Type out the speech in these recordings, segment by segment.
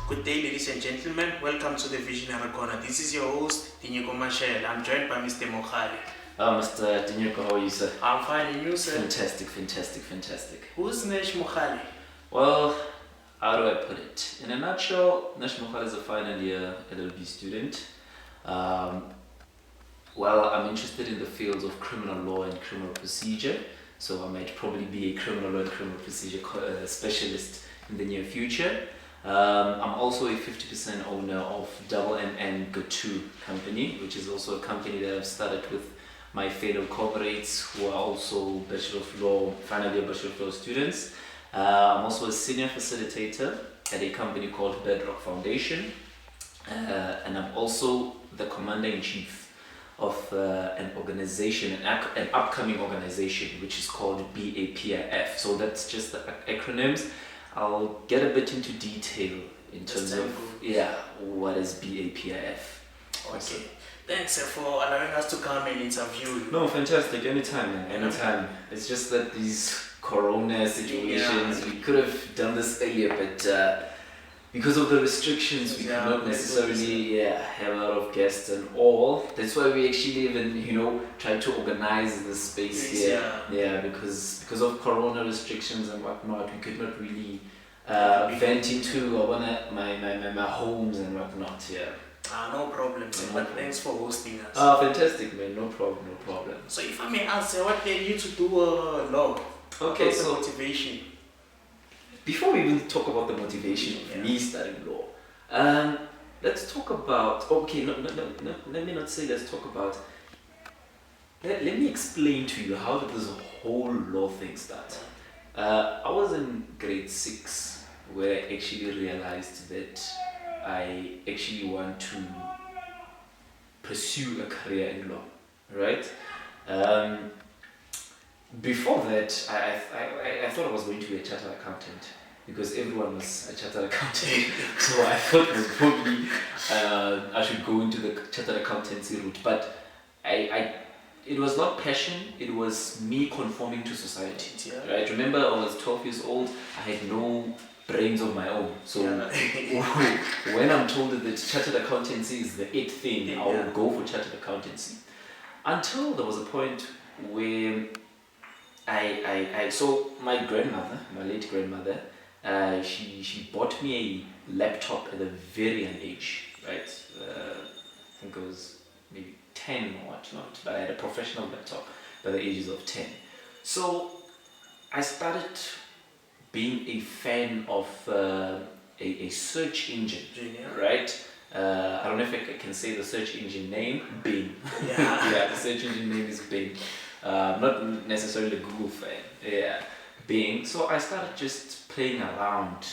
Good day, ladies and gentlemen. Welcome to the Visionary Corner. This is your host, Dinyeko Mashele. I'm joined by Mr. Mokhali. Mr. Dinyeko, how are you, sir? I'm fine, and you, sir? Fantastic. Who's Nash Mokhali? Well, how do I put it? In a nutshell, Nash Mokhali is a final year LLB student. Well, I'm interested in the fields of criminal law and criminal procedure, so I might probably be a criminal law and criminal procedure specialist in the near future. I'm also a 50% owner of Double MN Go2 company, which is also a company that I've started with my fellow comrades who are also Bachelor of Law, final year Bachelor of Law students. I'm also a senior facilitator at a company called Bedrock Foundation, and I'm also the commander-in-chief of an organization, an upcoming organization, which is called BAPIF. So that's just the acronyms. I'll get a bit into detail in terms of what is BAPIF. Okay. Thanks for allowing us to come and interview you. No, fantastic. Anytime. It's just that these corona situations, we could have done this earlier, but because of the restrictions, we cannot necessarily have a lot of guests and all. That's why we actually even, try to organize the space here. Yeah, because of corona restrictions and whatnot, we could not really vent into my homes and whatnot. Yeah. No problem, sir. But thanks for hosting us. Fantastic, man. No problem. So if I may ask, what led you to do law? Okay, What's the so motivation? before we even talk about the motivation of me studying law, let's talk about, let me not say let's talk about, let me explain to you how did this whole law thing start. I was in grade 6 where I actually realized that I actually want to pursue a career in law, right? Before that, I thought I was going to be a chartered accountant because everyone was a chartered accountant. So I thought it was probably I should go into the chartered accountancy route. But it was not passion, it was me conforming to society. Right? Remember, I was 12 years old, I had no brains of my own. So when I'm told that chartered accountancy is the it thing, I will go for chartered accountancy. Until there was a point where so my late grandmother, she bought me a laptop at a very young age, right? I think it was maybe 10 or whatnot, but I had a professional laptop by the ages of 10. So I started being a fan of a search engine, right? I don't know if I can say the search engine name, Bing. Yeah, the search engine name is Bing. Not necessarily a Google fan, Bing. So I started just playing around,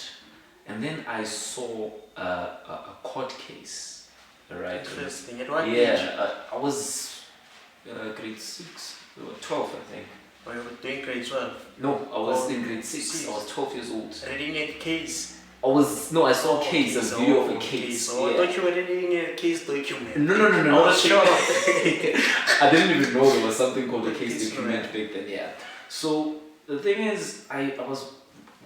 and then I saw a court case, right? Interesting. At what age? I was grade 6, 12, I think. Or you were doing grade 12? No, I was in grade 6. I was 12 years old. Reading a case? I saw a case, a video of a case. So I thought you were reading a case document. No. I was sure. I didn't even know there was something called a case document back then, So the thing is, I was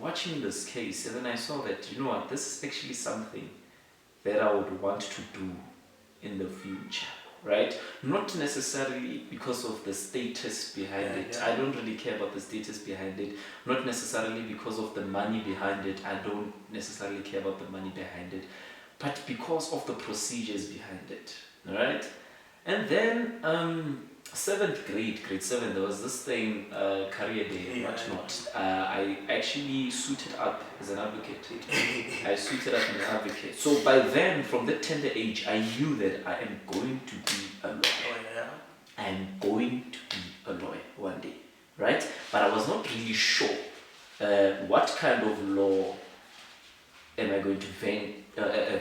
watching this case and then I saw that, this is actually something that I would want to do in the future, right? Not necessarily because of the status behind it. I don't really care about the status behind it. Not necessarily because of the money behind it. I don't necessarily care about the money behind it. But because of the procedures behind it, right? And then 7th grade, grade 7, there was this thing, career day and whatnot. I actually suited up as an advocate. I suited up as an advocate. So by then, from that tender age, I knew that I am going to be a lawyer. I am going to be a lawyer one day, right? But I was not really sure what kind of law am I going to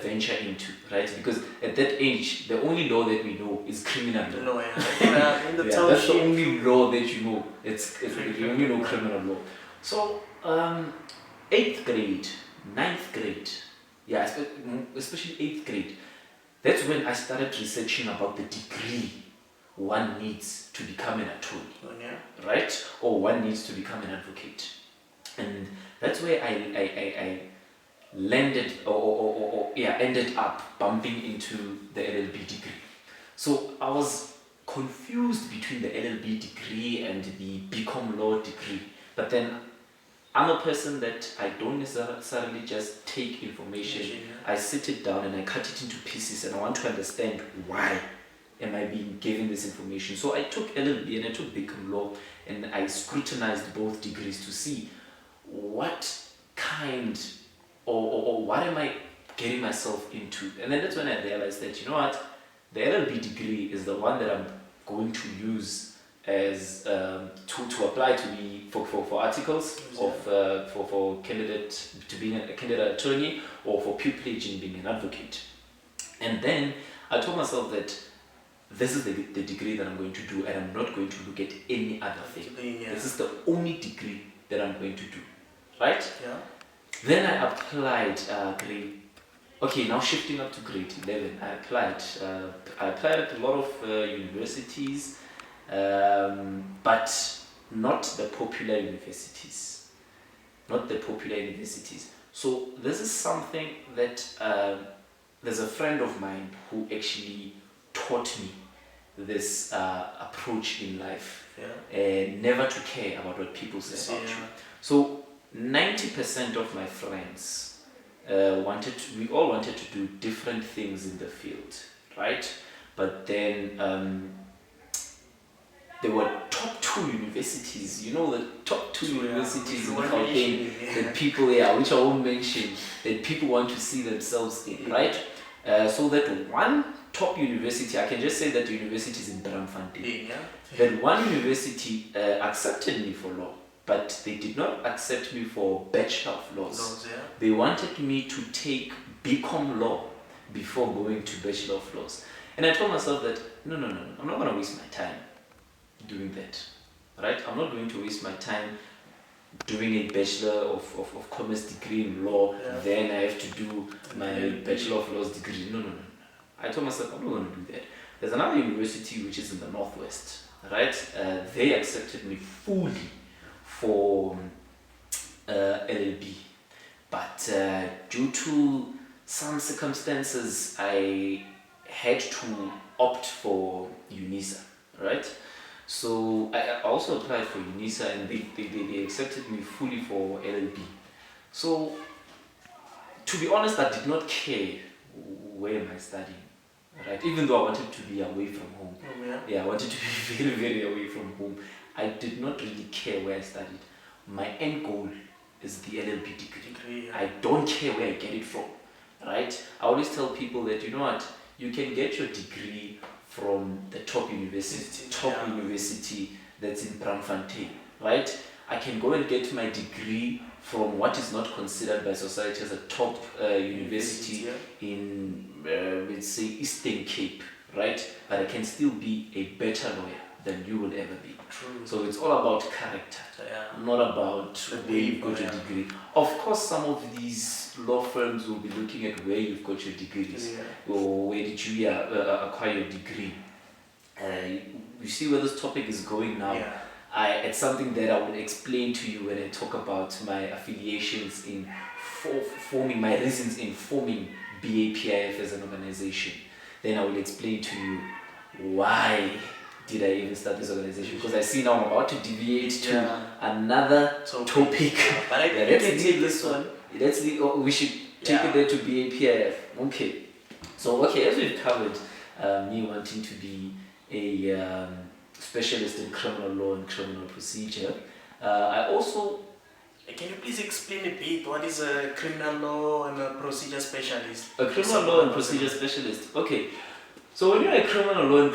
venture into, right? Because at that age, the only law that we know is criminal law. That's the only law that you know. You only know criminal law. So 8th grade, 9th grade, especially 8th grade, that's when I started researching about the degree one needs to become an attorney, right? Or one needs to become an advocate. And that's where I ended up bumping into the LLB degree. So I was confused between the LLB degree and the BCom law degree. But then I'm a person that I don't necessarily just take information. I sit it down and I cut it into pieces, and I want to understand why am I being given this information. So I took LLB and I took BCom law, and I scrutinized both degrees to see what kind or what am I getting myself into. And then that's when I realized that, you know what, the LLB degree is the one that I'm going to use as to apply to be for articles of for candidate to being a candidate attorney, or for pupillage in being an advocate. And then I told myself that this is the degree that I'm going to do, and I'm not going to look at any other thing. This is the only degree that I'm going to do, right? Yeah. Then I applied now shifting up to grade 11, I applied at a lot of universities, but not the popular universities. So this is something that there's a friend of mine who actually taught me this approach in life, never to care about what people say about you. So 90% of my friends we all wanted to do different things in the field, right? But then there were top 2 universities, the top 2 universities in Gauteng that people, which I won't mention, that people want to see themselves in, right? So that one top university, I can just say that the university is in Braamfontein. That one university accepted me for law, but they did not accept me for Bachelor of Laws. They wanted me to take BCom law before going to Bachelor of Laws. And I told myself that, no, I'm not going to waste my time doing that, right? I'm not going to waste my time doing a Bachelor of Commerce degree in law, then I have to do my Bachelor of Laws degree. No. I told myself, I'm not going to do that. There's another university which is in the Northwest, right? They accepted me fully for LLB, but due to some circumstances I had to opt for UNISA, right? So I also applied for UNISA, and they accepted me fully for LLB. So to be honest, I did not care where am I studying, right? Even though I wanted to be away from home. I wanted to be very, very away from home. I did not really care where I studied. My end goal is the LLB degree. I don't care where I get it from, right? I always tell people that, you know what, you can get your degree from the top university that's in Braamfontein, right? I can go and get my degree from what is not considered by society as a top university in, let's say, Eastern Cape, right? But I can still be a better lawyer than you will ever be. True. So it's all about character, not about where you've got your degree. Of course, some of these law firms will be looking at where you've got your degrees, or where did you acquire your degree. You see where this topic is going now. It's something that I will explain to you when I talk about my affiliations in forming, my reasons in forming BAPIF as an organization. Then I will explain to you why did I even start this organization, because I see now I'm about to deviate to another topic. But let's leave this one. We should take it there to BAPIF. Okay. So as we've covered me wanting to be a specialist in criminal law and criminal procedure, I also... Can you please explain a bit what is a criminal law and a procedure specialist? A criminal law and procedure specialist. Okay. So when you're a criminal law and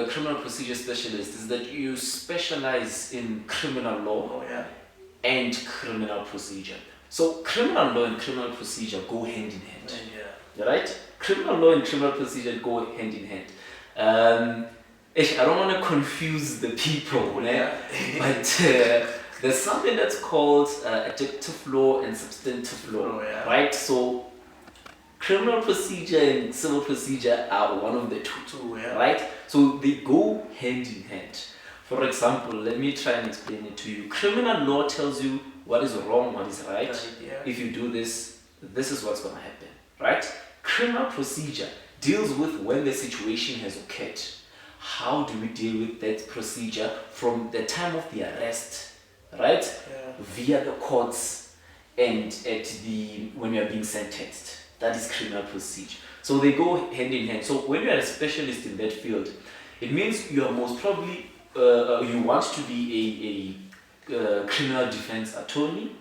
criminal procedure specialist, is that you specialize in criminal law and criminal procedure. So criminal law and criminal procedure go hand in hand. Right? Criminal law and criminal procedure go hand in hand. I don't want to confuse the people, but there's something that's called adjunctive law and substantive law, right? So criminal procedure and civil procedure are one of the two, right? So they go hand in hand. For example, let me try and explain it to you. Criminal law tells you what is wrong, what is right. If you do this, this is what's going to happen, right? Criminal procedure deals with when the situation has occurred. How do we deal with that procedure from the time of the arrest, right? Via the courts and when you are being sentenced. That is criminal procedure. So they go hand in hand. So when you are a specialist in that field, it means you are most probably you want to be a criminal defense attorney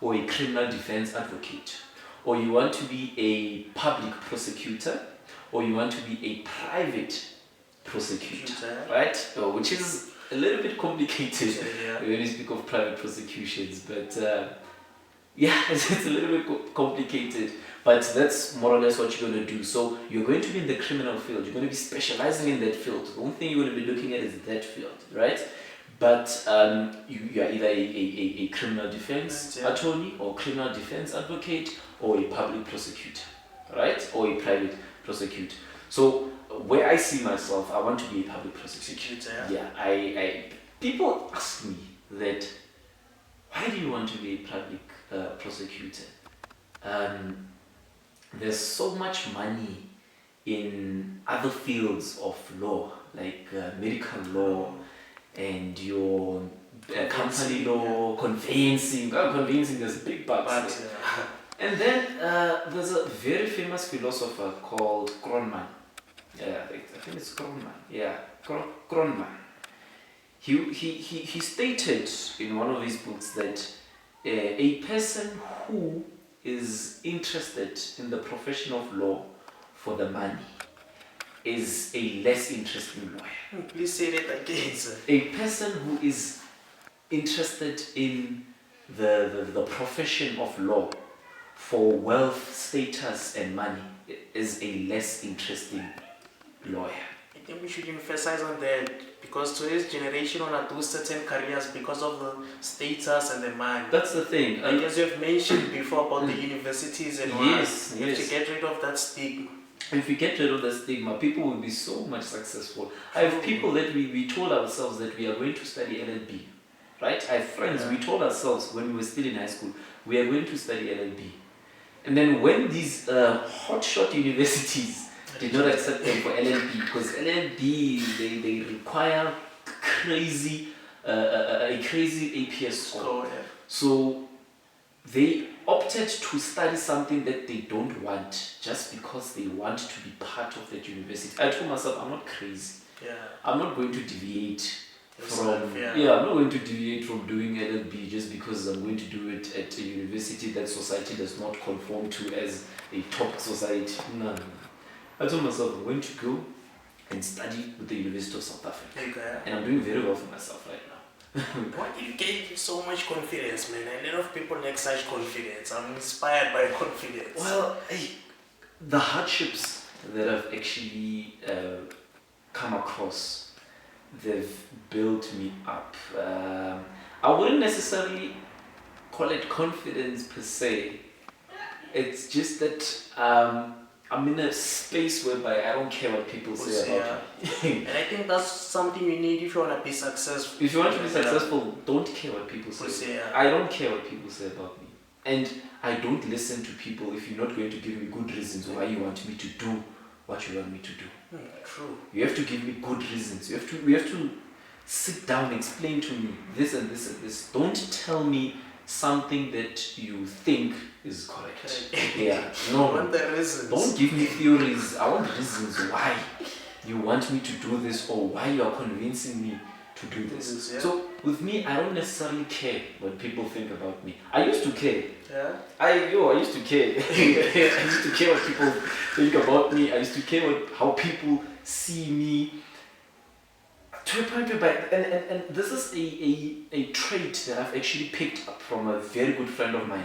or a criminal defense advocate, or you want to be a public prosecutor, or you want to be a private prosecutor, right? Which is a little bit complicated when you speak of private prosecutions, but yeah, it's a little bit complicated, but that's more or less what you're going to do. So you're going to be in the criminal field, you're going to be specializing in that field. The only thing you're going to be looking at is that field, right? But you are either a criminal defense attorney or criminal defense advocate or a public prosecutor, right? Or a private prosecutor. So where I see myself, I want to be a public prosecutor. Yeah, I people ask me that, why do you want to be a public prosecutor? There's so much money in other fields of law, like medical law and your company law, conveyancing. Conveyancing, there's big bucks. And then there's a very famous philosopher called Kronman. Yeah, I think it's Kronman. Yeah, Kronman. He stated in one of his books that a person who is interested in the profession of law for the money is a less interesting lawyer. Please say that again, sir. A person who is interested in the profession of law for wealth, status, and money is a less interesting lawyer. I think we should emphasize on that, because today's generation want to do certain careers because of the status and the money. That's the thing. Like as you have mentioned before about the universities and yes, you have to get rid of that stigma. If we get rid of the stigma, people will be so much successful. I have people that we told ourselves that we are going to study LLB, right? I have friends, we told ourselves when we were still in high school, we are going to study LLB. And then when these hotshot universities did not accept them for LLB, because LLB, they require a crazy APS score. So they opted to study something that they don't want just because they want to be part of that university. I told myself, I'm not crazy. I'm not going to deviate I'm not going to deviate from doing LLB just because I'm going to do it at a university that society does not conform to as a top society. No. I told myself I'm going to go and study with the University of South Africa. And I'm doing very well for myself right now. What you gave you so much confidence, man? A lot of people lack such confidence. I'm inspired by confidence. Well, the hardships that I've actually come across, they've built me up. I wouldn't necessarily call it confidence per se. It's just that I'm in a space whereby I don't care what people say about me. And I think that's something you need if you want to be successful. If you want to be successful, don't care what people say. I don't care what people say about me. And I don't listen to people if you're not going to give me good reasons why you want me to do what you want me to do. True. You have to give me good reasons. We have to sit down and explain to me this and this and this. Don't tell me something that you think is correct. No. I want the reasons. Don't give me theories. I want reasons why you want me to do this or why you are convincing me to do this. So with me, I don't necessarily care what people think about me. I used to care. I used to care. I used to care what people think about me. I used to care how people see me. To a point where, and this is a trait that I've actually picked up from a very good friend of mine.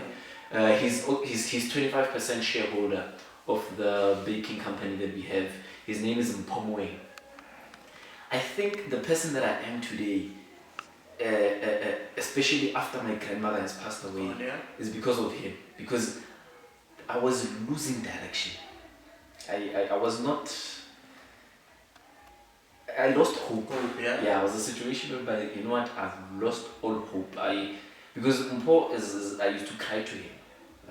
He's 25% shareholder of the baking company that we have. His name is Mpomwe. I think the person that I am today, especially after my grandmother has passed away, is because of him. Because I was losing direction. I was not... I lost hope. I was in a situation whereby, you know what, I've lost all hope. Because Mpo I used to cry to him.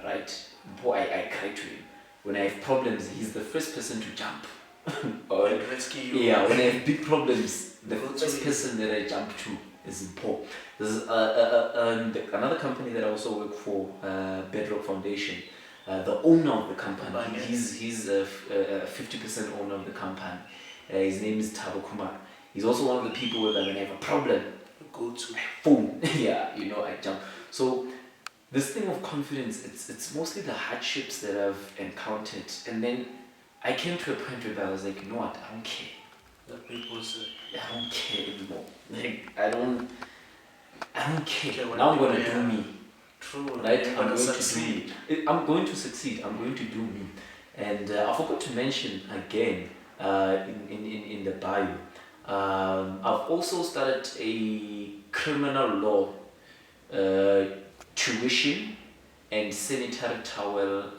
right? Boy, I cry to him. When I have problems, he's the first person to jump. Or, And rescue you. yeah, when I have big problems, the Go to first him. person that I jump to is Paul. There's another company that I also work for, Bedrock Foundation. The owner of the company, Company. he's a 50% owner of the company. His name is Thabo Kumar. He's also one of the people where when I have a problem, Go to. boom, yeah, I jump. So this thing of confidence, it's mostly the hardships that I've encountered, and then I came to a point where I was like, you know what, I don't care. The people say. I don't care anymore. Like I don't care. Okay, Now I'm gonna yeah. do me. True. Right? You're I'm gonna going succeed. to do me. I'm going to succeed. I'm going to do me. And I forgot to mention again in the bio. I've also started a criminal law tuition and sanitary towel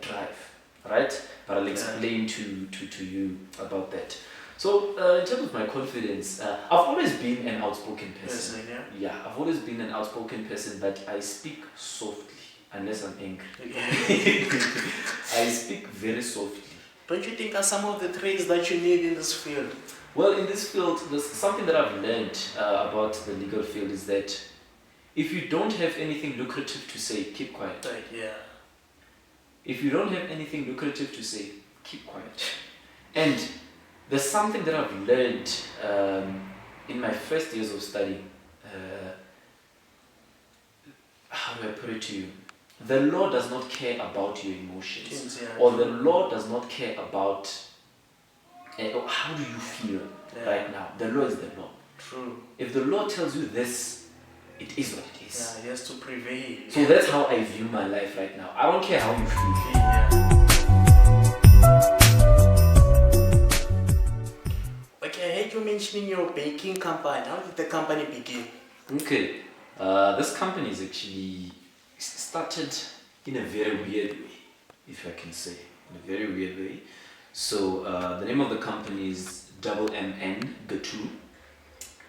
drive, right? But I'll explain to you about that. So in terms of my confidence, I've always been an outspoken person. Yes, yeah. Yeah, I've always been an outspoken person, but I speak softly unless I'm angry. I speak very softly. Don't you think are some of the traits that you need in this field? Well, in this field, there's something that I've learned about the legal field is that if you don't have anything lucrative to say, keep quiet. Like, yeah. If you don't have anything lucrative to say, keep quiet. And there's something that I've learned in my first years of study. How do I put it to you? The law does not care about your emotions, Yeah. or the law does not care about how do you feel right now. The law is the law. True. If the law tells you this, it is what it is. Yeah, he has to prevail. So that's how I view my life right now. I don't care how you feel. Yeah. Okay, I heard you mentioning your baking company. How did the company begin? Okay, this company is actually started in a very weird way, if I can say, in a very weird way. So the name of the company is Double MN Gatu,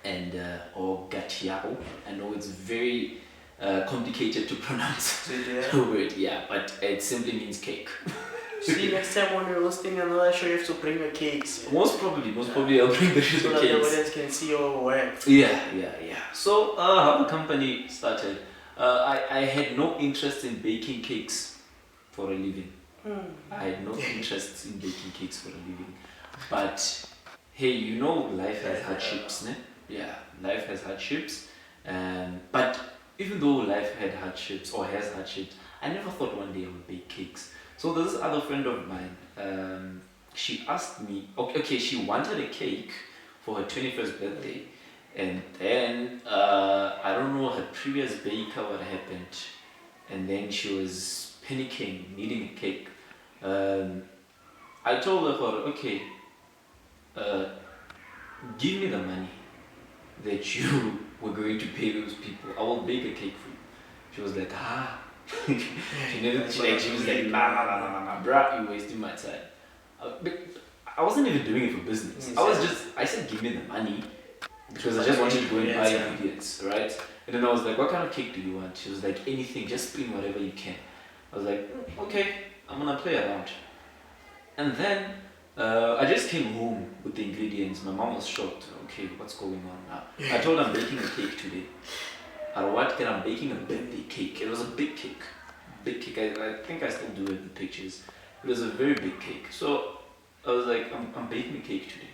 and or Gatiao. I know it's very complicated to pronounce the word, yeah, but it simply means cake. See, next time when we're hosting another show, you have to bring your cakes. Yeah? Most probably I'll bring the So that the cakes. audience can see your work. Yeah. So how the company started, I had no interest in baking cakes for a living. I had no interest in baking cakes for a living. But hey, life has hardships, ne? Yeah, life has hardships. But even though life had hardships or has hardships, I never thought one day I would bake cakes. So there's this other friend of mine, she asked me, okay, she wanted a cake for her 21st birthday. And then, I don't know her previous baker what happened. And then she was panicking, needing a cake. I told her, okay, give me the money that you were going to pay those people. I will bake a cake for you. She was like, she was like, nah, bruh, you're wasting my time. I wasn't even doing it for business. I said, give me the money because I just wanted to go and buy ingredients, right? And then I was like, what kind of cake do you want? She was like, anything, just bring whatever you can. I was like, okay, I'm gonna play around. And then I just came home with the ingredients. My mom was shocked. Okay, what's going on now? I told her I'm baking a cake today. I'm baking a birthday cake. It was a big cake. I think I still do it in the pictures. It was a very big cake. So I was like, I'm baking a cake today.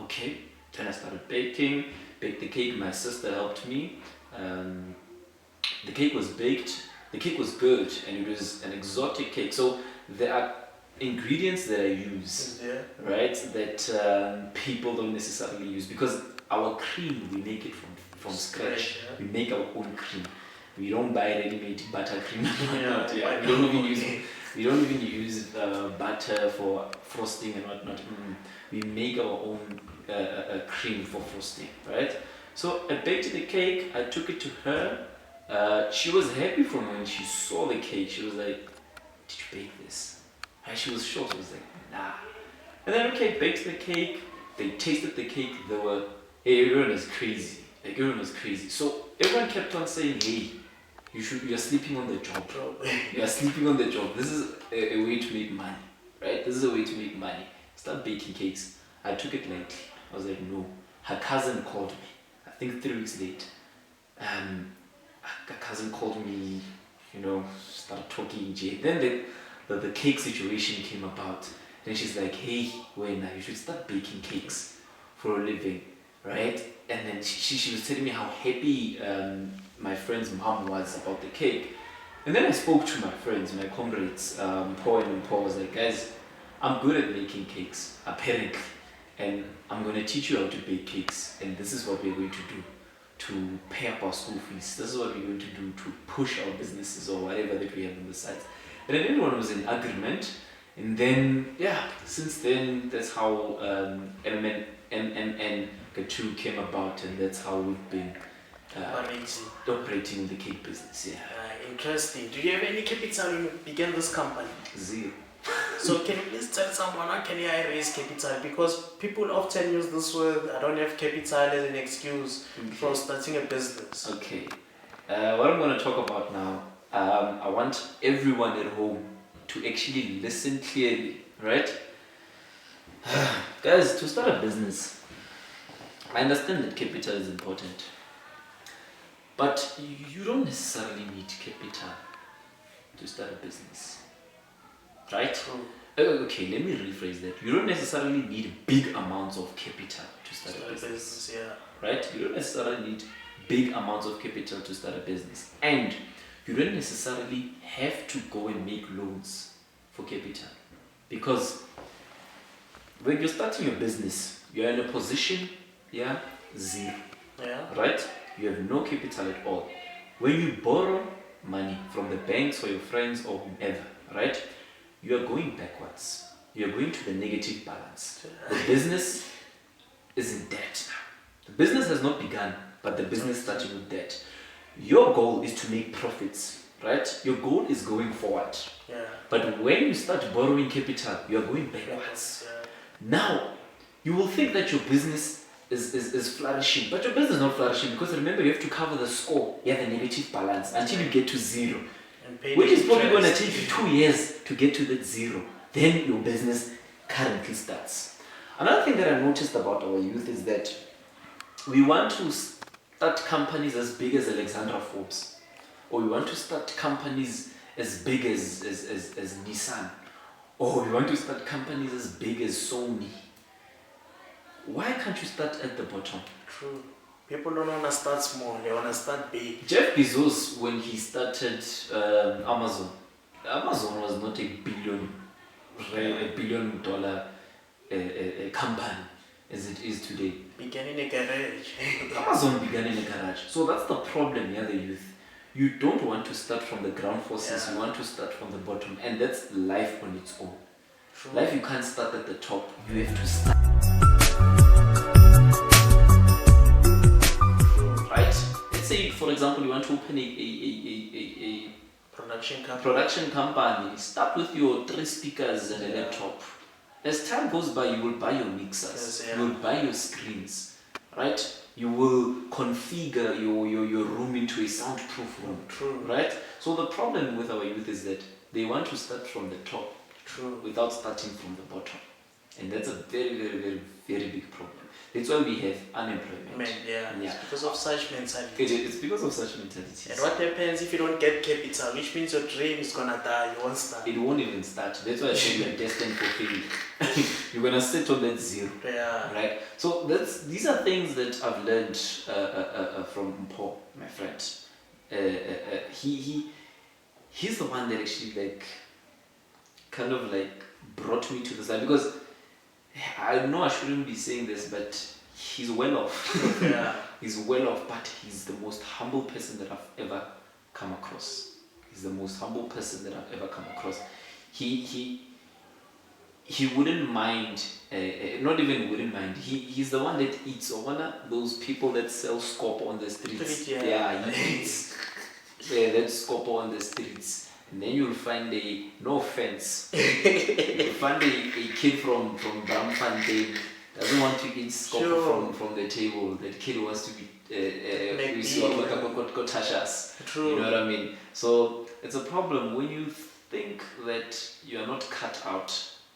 Okay. Then I started baking. Baked the cake. My sister helped me. The cake was baked. The cake was good, and it was an exotic cake. So there are ingredients that I use, right? That people don't necessarily use because our cream we make it from scratch. We make our own cream. We don't buy ready-made butter cream. We don't even use butter for frosting and whatnot. We make our own cream for frosting, right? So I baked the cake. I took it to her. She was happy from when she saw the cake. She was like, "Did you bake this?" And she was shocked. She was like, "Nah." And then baked the cake. They tasted the cake. They were, hey, everyone is crazy. Like everyone was crazy. So everyone kept on saying, "Hey, you're sleeping on the job. Probably. You're sleeping on the job. This is a way to make money, right? This is a way to make money. Start baking cakes. I took it lightly. I was like, no. Her cousin called me. I think 3 weeks late. Her cousin called me, started talking. Then the cake situation came about. Then she's like, hey, Wena, you should start baking cakes for a living, right? And then she was telling me how happy my friend's mom was about the cake. And then I spoke to my friends, my comrades, Paul, and Paul was like, guys, I'm good at making cakes, apparently. And I'm going to teach you how to bake cakes. And this is what we're going to do to pay up our school fees. This is what we're going to do to push our businesses or whatever that we have on the sides. And then everyone was in agreement. And then, since then, that's how MN2 came about, and that's how we've been operating the cake business. Interesting. Do you have any capital when you began this company? Zero. So can you please tell someone how can I raise capital? Because people often use this word, I don't have capital, as an excuse for starting a business. Okay. What I'm going to talk about now, I want everyone at home to actually listen clearly, right? Guys, to start a business, I understand that capital is important, but you don't necessarily need capital to start a business, right? Okay, let me rephrase that. You don't necessarily need big amounts of capital to start a business, right? You don't necessarily need big amounts of capital to start a business, and you don't necessarily have to go and make loans for capital, because when you're starting your business, you're in a position, zero, right? You have no capital at all. When you borrow money from the banks or your friends or whomever, right? You are going backwards. You are going to the negative balance. The business is in debt now. The business has not begun, but the business started with debt. Your goal is to make profits, right? Your goal is going forward. But when you start borrowing capital, you are going backwards. Now, you will think that your business is flourishing, but your business is not flourishing, because remember, you have to cover the score, the negative balance, until you get to zero, which is probably going to take you 2 years to get to that zero. Then your business currently starts. Another thing that I noticed about our youth is that we want to start companies as big as Alexandra Forbes, or we want to start companies as big as Nissan, or we want to start companies as big as Sony. Why can't you start at the bottom? True. People don't want to start small, they want to start big. Jeff Bezos, when he started Amazon was not $1 billion company as it is today. Began in a garage. Amazon began in a garage. So that's the problem, the youth. You don't want to start from the ground forces, you want to start from the bottom, and that's life on its own. True. Life, you can't start at the top, you have to start. Right? Let's say, for example, you want to open a production company. Start with your 3 speakers and a laptop. As time goes by, you will buy your mixers, you will buy your screens, right? You will configure your room into a soundproof room. True. Right? So the problem with our youth is that they want to start from the top. True. Without starting from the bottom. And that's a very, very, very, very big problem. That's why we have unemployment. It's because of such mentality. It's because of such mentality. And what happens if you don't get capital, which means your dream is gonna die, you won't start. It won't even start. That's why I say you're destined for failure. You're gonna sit on that zero. Right? So these are things that I've learned from Paul, my friend. He's the one that actually kind of brought me to the side, because I know I shouldn't be saying this, but he's well off. He's well off, but he's the most humble person that I've ever come across. He's the most humble person that I've ever come across. He wouldn't mind, not even wouldn't mind. He's the one that eats, or one of those people that sell scopo on the streets. He eats that scopo on the streets. And then you'll find no offense, you'll find a kid from Bramfontein doesn't want to eat scopo from the table. That kid wants to be True. You know what I mean? So it's a problem when you think that you are not cut out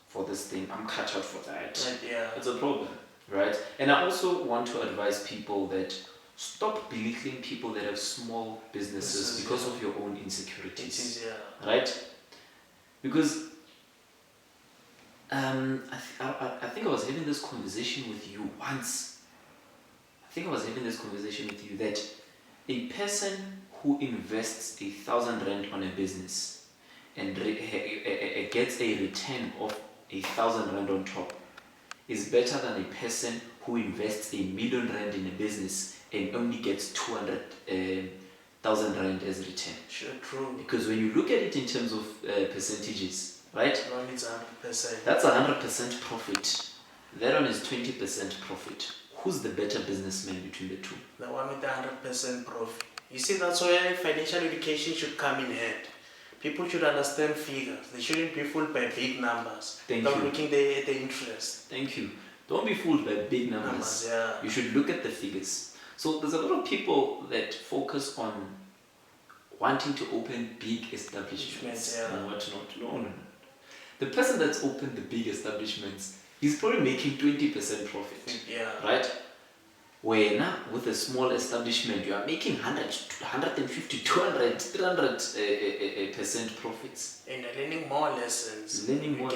for this thing. I'm cut out for that. Yeah. It's a problem, right? And I also want to advise people that stop belittling people that have small businesses because of your own insecurities. It is, yeah. Right? Because I think I was having this conversation with you once. That a person who invests 1,000 rand on a business and gets a return of 1,000 rand on top is better than a person who invests 1,000,000 rand in a business and only gets 200,000 rand as a return. Sure, true. Because when you look at it in terms of percentages, right? One is 100%. That's 100% profit. That one is 20% profit. Who's the better businessman between the two? The one with the 100% profit. You see, that's where financial education should come in hand. People should understand figures. They shouldn't be fooled by big numbers. Without looking at the interest. Thank you. Don't be fooled by big numbers. Yeah. You should look at the figures. So there's a lot of people that focus on wanting to open big establishments and whatnot. No. The person that's opened the big establishments, he's probably making 20% profit. Yeah. Right? Where now with a small establishment, you are making 100, 150, 200, 300% profits. And you're learning more lessons. Gaining more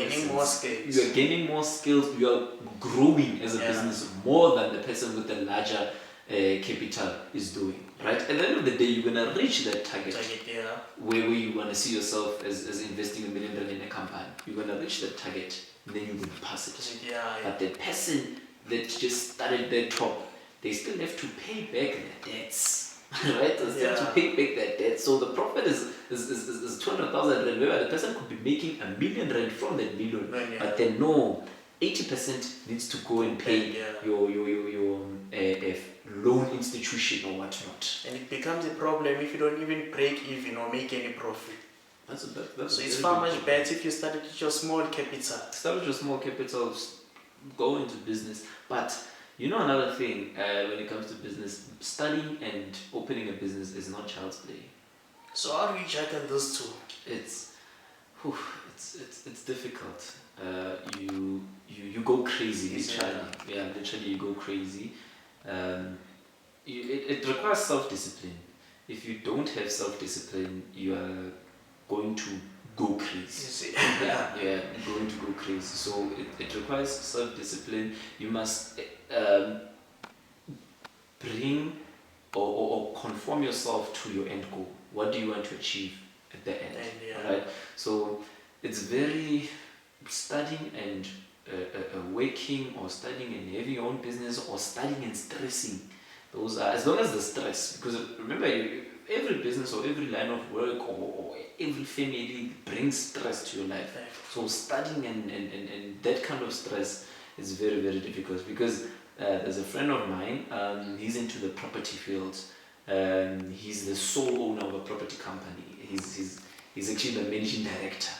skills. You are gaining more skills. You are growing as a business more than the person with the larger capital is doing. Right? At the end of the day, you're gonna reach that target. Where you wanna see yourself as investing $1 million in a company. You're gonna reach that target, and then you will pass it. But the person that just started their top, they still have to pay back their debts, right? They still have to pay back their debts. So the profit is 200,000 rand. Where the person could be making $1 million from that million, but then no, 80% needs to go and pay your loan institution or whatnot. And it becomes a problem if you don't even break even or make any profit. So it's far much better if you start with your small capital. Start with your small capital, go into business. But you know another thing, when it comes to business, studying and opening a business is not child's play. So how do you juggle those two? It's difficult. You go crazy, literally. Yeah, literally you go crazy. It requires self-discipline. If you don't have self-discipline, you are going to go crazy. You're going to go crazy. So it requires self-discipline. You must bring or conform yourself to your end goal. What do you want to achieve at the end? Right? So it's very studying and working, or studying and having your own business, or studying and stressing. Those are, as long as the stress, because remember, every business or every line of work or every family brings stress to your life. So studying and that kind of stress is very, very difficult, because there's a friend of mine, he's into the property field. He's the sole owner of a property company. He's actually the managing director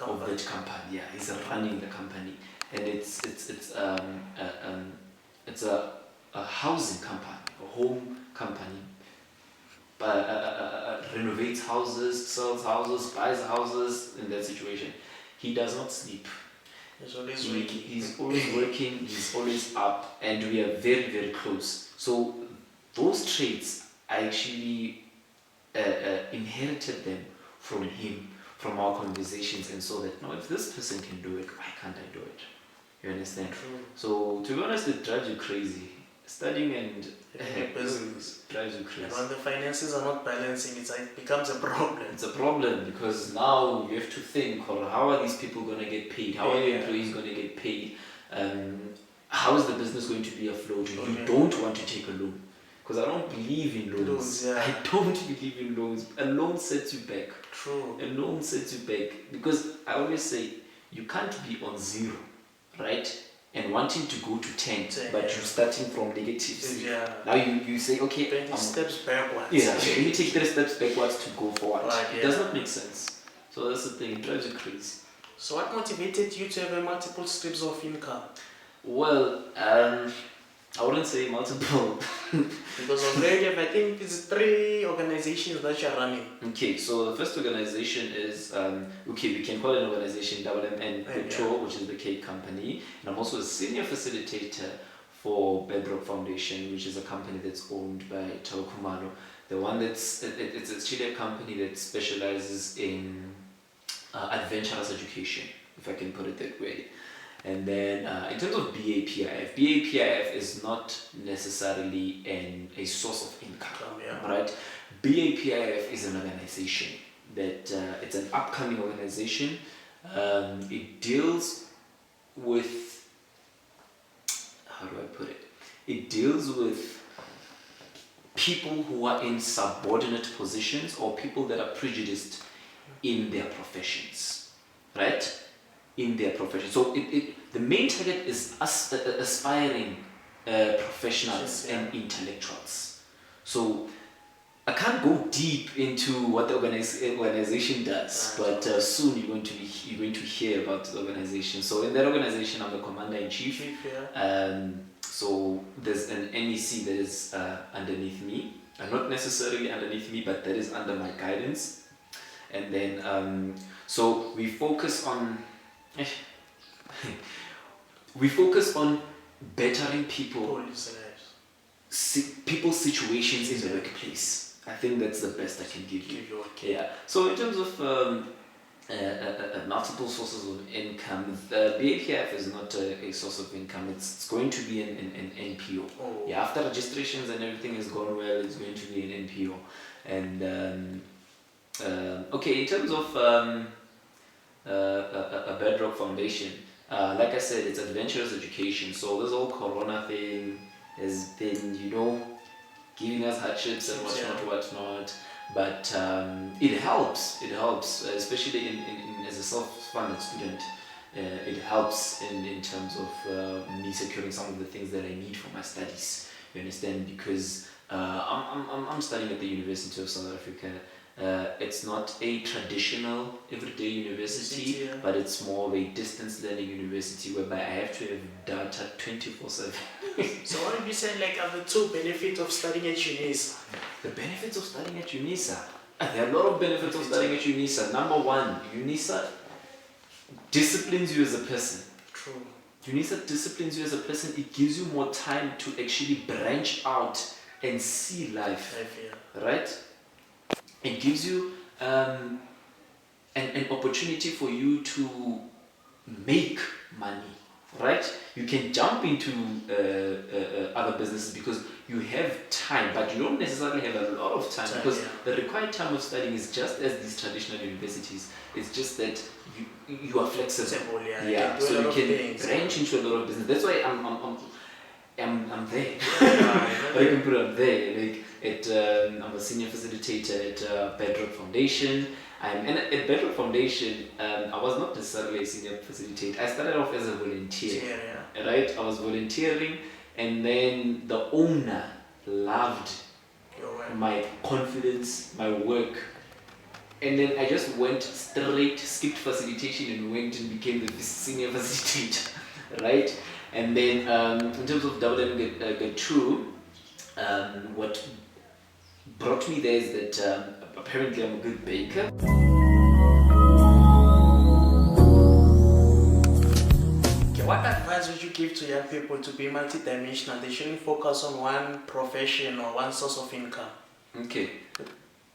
of that company. Yeah, he's running the company, and it's a housing company, a home company. Renovates houses, sells houses, buys houses. In that situation, he does not sleep. He's always working. He's always working. He's always up, and we are very, very close. So those traits, I actually inherited them from him, from our conversations, and so that, no, if this person can do it, why can't I do it? You understand? True. So to be honest, it drives you crazy. Studying and business drives you crazy. And when the finances are not balancing, it becomes a problem. It's a problem, because now you have to think, or how are these people going to get paid? How are your employees going to get paid? How is the business going to be afloat? You don't want to take a loan, because I don't believe in loans. I don't believe in loans. A loan sets you back. True. A loan sets you back, because I always say you can't be on 0, right? And wanting to go to 10, but you're starting from negatives. Now you say, okay, 20 steps backwards. Let me take 3 steps backwards to go forward. Right, it does not make sense. So that's the thing, it drives you crazy. So what motivated you to have multiple streams of income? Well, I wouldn't say multiple. Because already I think it's 3 organizations that you're running. Okay, so the first organization is, we can call it an organization, WMN Petro, which is the cake company. And I'm also a senior facilitator for Bedrock Foundation, which is a company that's owned by Tawakumalo. The one it's actually a company that specializes in adventurous education, if I can put it that way. And then in terms of BAPIF is not necessarily a source of income, right? BAPIF is an organization that it's an upcoming organization. It deals with, how do I put it? It deals with people who are in subordinate positions or people that are prejudiced in their professions, right? In their profession. So the main target is aspiring professionals and intellectuals. So I can't go deep into what the organization does, but soon you're going to hear about the organization. So in that organization, I'm the commander-in-chief. So there's an NEC that is underneath me, not necessarily underneath me, but that is under my guidance. And then so we focus on bettering people's situations in the workplace. I think that's the best I can give you. Yeah. So in terms of multiple sources of income, the BAPF is not a source of income. It's going to be an NPO. Yeah. After registrations and everything has gone well, it's going to be an NPO. And okay, in terms of a Bedrock Foundation, like I said, it's adventurous education. So this whole Corona thing has been, giving us hardships and whatnot. But it helps, especially in as a self-funded student. It helps in terms of me securing some of the things that I need for my studies. You understand? Because I'm studying at the University of South Africa. It's not a traditional everyday university, but it's more of a distance learning university whereby I have to have data 24/7. So what would you say are the 2 benefits of studying at UNISA? The benefits of studying at UNISA? There are a lot of benefits of studying at UNISA. Number 1, UNISA disciplines you as a person. True. UNISA disciplines you as a person. It gives you more time to actually branch out and see life. Right? It gives you an opportunity for you to make money, right? You can jump into other businesses because you have time, but you don't necessarily have a lot of time because the required time of studying is just as these traditional universities. It's just that you are flexible. So you can branch into a lot of business. That's why I'm there. I can put it up there. I'm a senior facilitator at Bedrock Foundation. And at Bedrock Foundation, I was not necessarily a senior facilitator. I started off as a volunteer. Right? I was volunteering, and then the owner loved my confidence, my work. And then I just went straight, skipped facilitation, and went and became the senior facilitator. Right? And then in terms of get true, what brought me there is that apparently I'm a good baker. Okay, what advice would you give to young people to be multidimensional? They shouldn't focus on one profession or one source of income. Okay.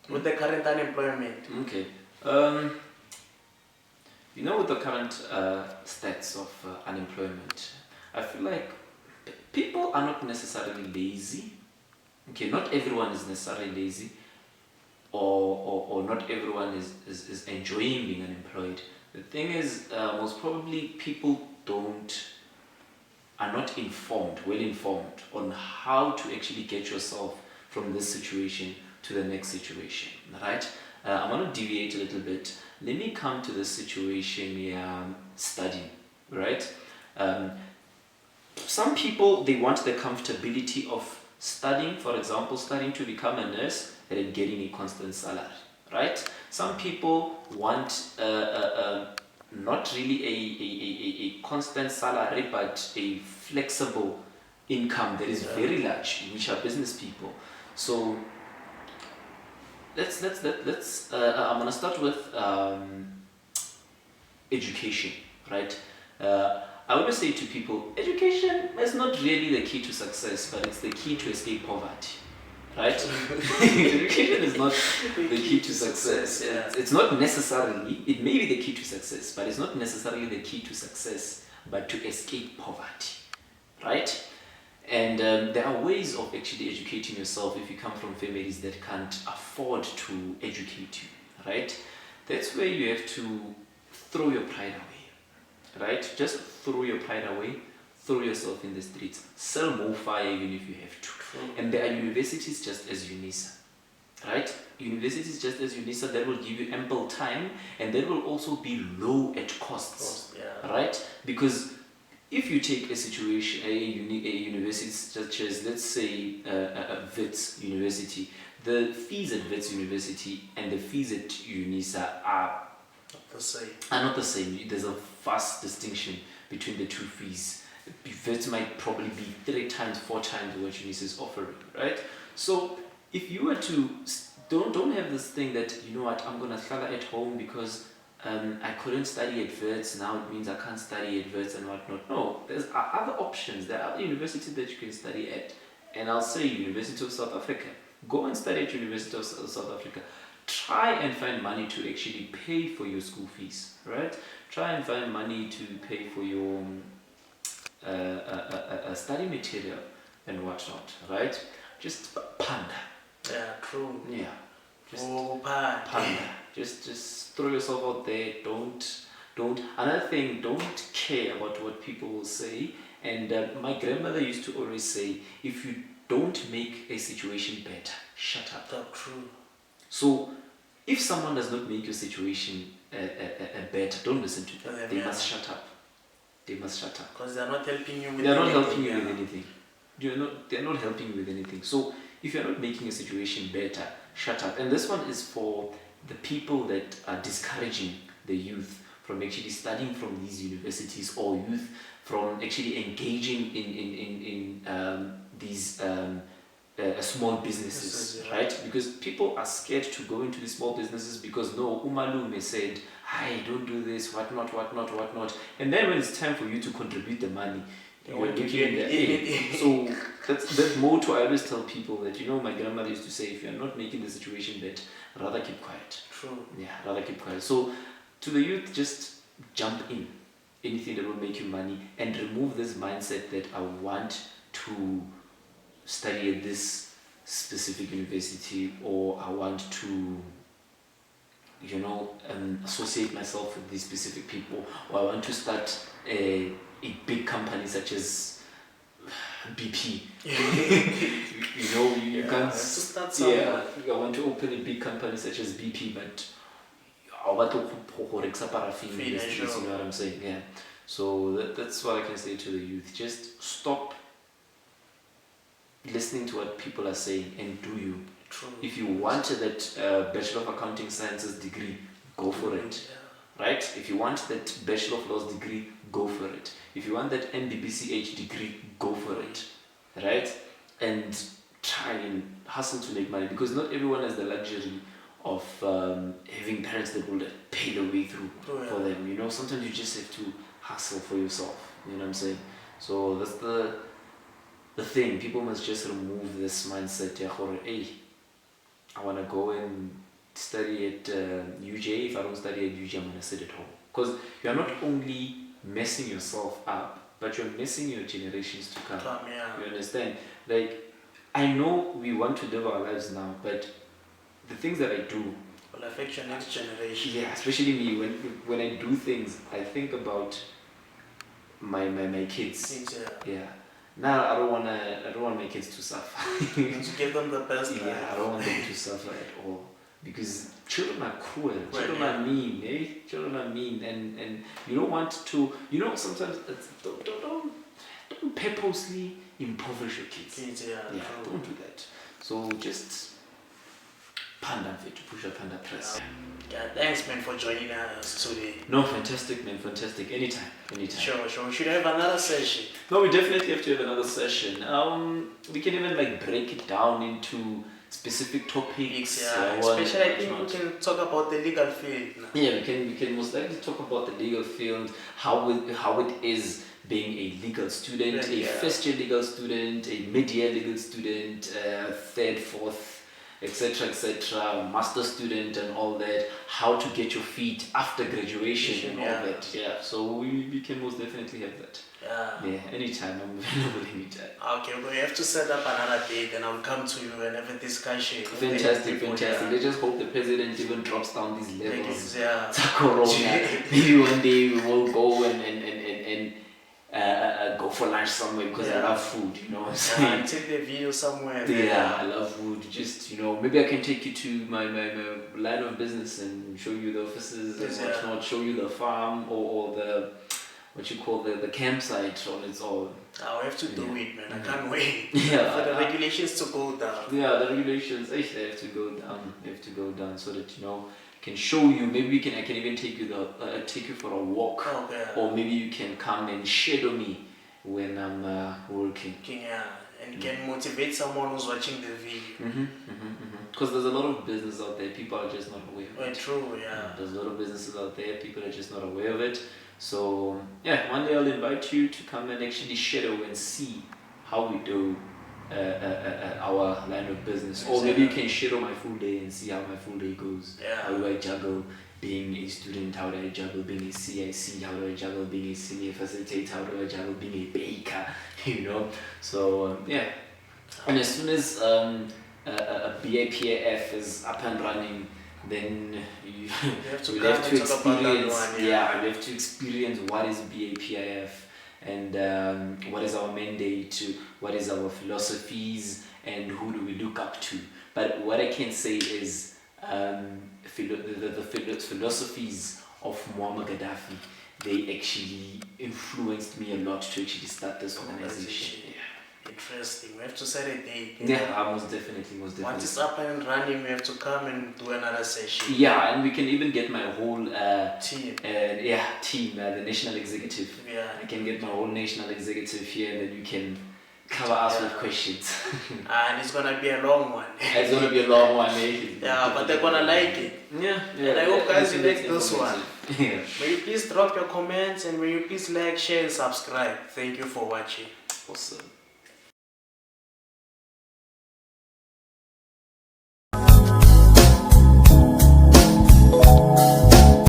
With the current unemployment. Okay. With the current stats of unemployment, I feel like people are not necessarily lazy. Okay, not everyone is necessarily lazy, or not everyone is enjoying being unemployed. The thing is, most probably people are not well informed on how to actually get yourself from this situation to the next situation, right? I want to deviate a little bit. Let me come to the situation studying, right? Some people, they want the comfortability of studying, for example, studying to become a nurse and then getting a constant salary, right? Some people want not really a constant salary, but a flexible income that is very large, which are business people. So let's I'm gonna start with education, right? I always say to people, education is not really the key to success, but it's the key to escape poverty, right? Education is not the key to success. It's not necessarily, it may be the key to success, but it's not necessarily the key to success, but to escape poverty, right? And there are ways of actually educating yourself if you come from families that can't afford to educate you, right? That's where you have to throw your pride away, right? Just throw your pride away, throw yourself in the streets, sell more fire even if you have to. And there are universities just as UNISA, right? Universities just as UNISA that will give you ample time and that will also be low at costs, right? Because if you take a situation, a university such as, let's say, a Wits University, the fees at Wits University and the fees at UNISA are not the same. There's a vast distinction between the two fees. Wits might probably be 3 times, 4 times what UNISA is offering, right? So if you were to, don't have this thing that, you know what, I'm going to study at home because I couldn't study at Wits, now it means I can't study at Wits and whatnot. No, there's other options. There are other universities that you can study at. And I'll say University of South Africa. Go and study at University of South Africa. Try and find money to actually pay for your school fees, right? Try and find money to pay for your study material and whatnot, right? Just panda. Yeah, true. Yeah. Just panda. Just throw yourself out there. Don't. Another thing, don't care about what people will say. And my grandmother used to always say, if you don't make a situation better, shut up. That's true. So, if someone does not make your situation better, don't listen to them. They must shut up. They must shut up. Because they are not helping you with They are not helping you with anything. They're not helping you with anything. So, if you're not making a situation better, shut up. And this one is for the people that are discouraging the youth from actually studying from these universities, or youth from actually engaging in these small businesses, right? Because people are scared to go into these small businesses because no, Umalume said, "Hi, don't do this, whatnot." And then when it's time for you to contribute the money, you're looking in the air. So that's that motto I always tell people that, you know, my grandmother used to say, if you're not making the situation better, rather keep quiet. True. Yeah, rather keep quiet. So to the youth, just jump in. Anything that will make you money, and remove this mindset that I want to study at this specific university, or I want to, you know, associate myself with these specific people, or I want to start a big company such as BP. you know, you can't. Yeah, I want to open a big company such as BP, but I want to paraffin. You know what I'm saying? Yeah. So that's what I can say to the youth. Just stop listening to what people are saying and do you. True. If you want that Bachelor of Accounting Sciences degree, go for it. Yeah. Right? If you want that Bachelor of Laws degree, go for it. If you want that MBBCH degree, go for it. Right? And try and hustle to make money, because not everyone has the luxury of having parents that will pay the way through for them. You know, sometimes you just have to hustle for yourself. You know what I'm saying? So that's the thing. People must just remove this mindset. Hey, I want to go and study at UJ. If I don't study at UJ, I'm going to sit at home. Because you're not only messing yourself up, but you're messing your generations to come. You understand? Like, I know we want to live our lives now, but the things that I do will affect your next generation. Yeah, especially me. When I do things, I think about my kids. Yeah. Now I don't want my kids to suffer. To give them the best. Yeah, I don't want them to suffer at all, because children are cruel. Children are mean. Children are mean, and you don't want to. You know, sometimes don't purposely impoverish your kids. Yeah, don't do that. So just Panda to push a Panda press. Yeah, thanks man for joining us today. No, fantastic man, fantastic. Anytime. Sure. We should have another session. No, we definitely have to have another session. We can even like break it down into specific topics. Especially I think we can talk about the legal field. Yeah, we can most likely talk about the legal field, how it is being a legal student, a first year legal student, a mid-year legal student, third, fourth, etc., master student and all that, how to get your feet after graduation and all that. Yeah, so we can most definitely have that. Yeah, anytime. I'm available anytime. Okay, we have to set up another date and I'll come to you and have a discussion. Fantastic. Let's just hope the president even drops down these levels. Yeah. Corona. Maybe one day we will go and go for lunch somewhere because I love food, you know what I'm saying? Take the video somewhere. Yeah, I love food. Just, maybe I can take you to my line of business and show you the offices and whatnot, show you the farm or the, what you call the campsite on its own. I have to do it, man. I can't wait for the regulations to go down. Yeah, the regulations, they have to go down. They have to go down so that, can show you. Maybe I can even take you take you for a walk, or maybe you can come and shadow me when I'm working. And can motivate someone who's watching the video. Because there's a lot of business out there, people are just not aware of it. True, yeah. There's a lot of businesses out there, people are just not aware of it. So yeah, one day I'll invite you to come and actually shadow and see how we do our line of business, or maybe you can shadow my full day and see how my full day goes. How do I juggle being a student? How do I juggle being a CIC? How do I juggle being a senior facilitator? How do I juggle being a baker? So and as soon as a BAPAF is up and running, then you have to experience. You have to experience what is BAPIF. And what is our mandate, what is our philosophies, and who do we look up to. But what I can say is the philosophies of Muammar Gaddafi, they actually influenced me a lot to actually start this organization. Interesting. We have to set a date. Most definitely. Once it's up and running, we have to come and do another session. Yeah, and we can even get my whole team. The national executive. I can get my whole national executive here, and then you can cover us with questions. And it's gonna be a long one. It's gonna be a long one, but they're gonna like it. And I hope guys you like this one. May you please drop your comments, and may you please like, share, and subscribe. Thank you for watching. Awesome.